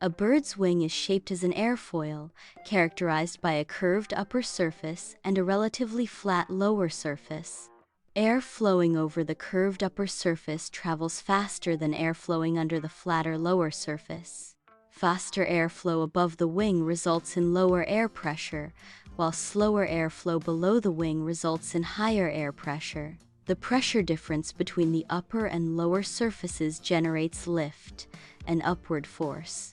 A bird's wing is shaped as an airfoil, characterized by a curved upper surface and a relatively flat lower surface. Air flowing over the curved upper surface travels faster than air flowing under the flatter lower surface. Faster airflow above the wing results in lower air pressure, while slower airflow below the wing results in higher air pressure. The pressure difference between the upper and lower surfaces generates lift, an upward force.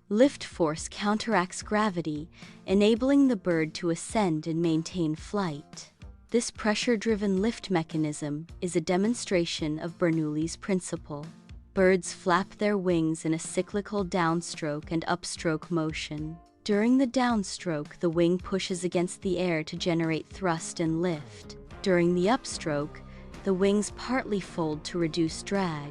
Lift force counteracts gravity, enabling the bird to ascend and maintain flight. This pressure-driven lift mechanism is a demonstration of Bernoulli's principle. Birds flap their wings in a cyclical downstroke and upstroke motion. During the downstroke, the wing pushes against the air to generate thrust and lift. During the upstroke, the wings partly fold to reduce drag.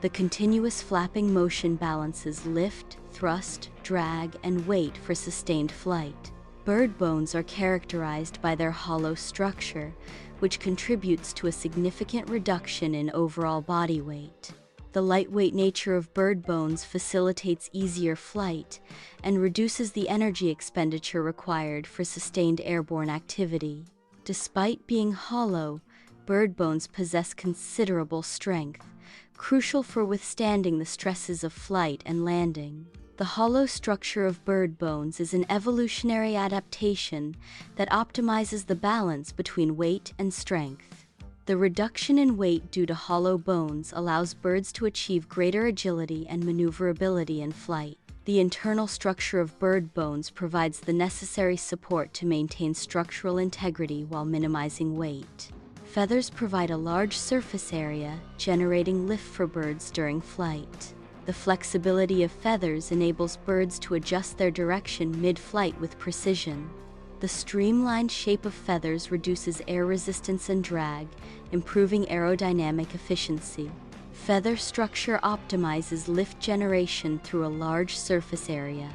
The continuous flapping motion balances lift, thrust, drag, and weight for sustained flight. Bird bones are characterized by their hollow structure, which contributes to a significant reduction in overall body weight. The lightweight nature of bird bones facilitates easier flight and reduces the energy expenditure required for sustained airborne activity. Despite being hollow, bird bones possess considerable strength, crucial for withstanding the stresses of flight and landing. The hollow structure of bird bones is an evolutionary adaptation that optimizes the balance between weight and strength. The reduction in weight due to hollow bones allows birds to achieve greater agility and maneuverability in flight. The internal structure of bird bones provides the necessary support to maintain structural integrity while minimizing weight. Feathers provide a large surface area, generating lift for birds during flight. The flexibility of feathers enables birds to adjust their direction mid-flight with precision. The streamlined shape of feathers reduces air resistance and drag, improving aerodynamic efficiency. Feather structure optimizes lift generation through a large surface area.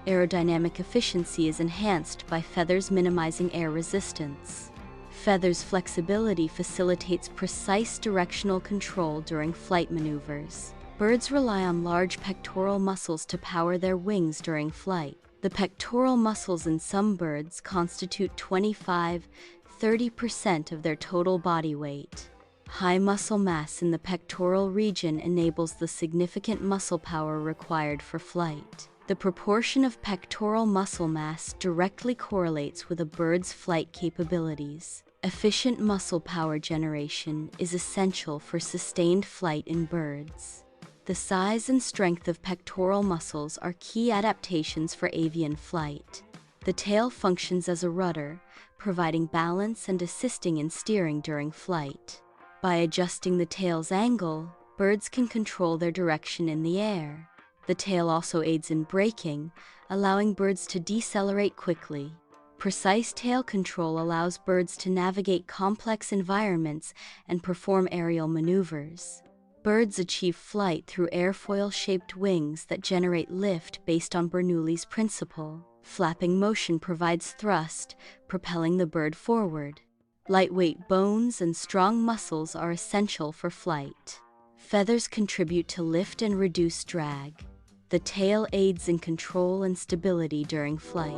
Aerodynamic efficiency is enhanced by feathers minimizing air resistance. Feathers' flexibility facilitates precise directional control during flight maneuvers. Birds rely on large pectoral muscles to power their wings during flight. The pectoral muscles in some birds constitute 25–30% of their total body weight. High muscle mass in the pectoral region enables the significant muscle power required for flight. The proportion of pectoral muscle mass directly correlates with a bird's flight capabilities. Efficient muscle power generation is essential for sustained flight in birds. The size and strength of pectoral muscles are key adaptations for avian flight. The tail functions as a rudder, providing balance and assisting in steering during flight. By adjusting the tail's angle, birds can control their direction in the air. The tail also aids in braking, allowing birds to decelerate quickly. Precise tail control allows birds to navigate complex environments and perform aerial maneuvers. Birds achieve flight through airfoil-shaped wings that generate lift based on Bernoulli's principle. Flapping motion provides thrust, propelling the bird forward. Lightweight bones and strong muscles are essential for flight. Feathers contribute to lift and reduce drag. The tail aids in control and stability during flight.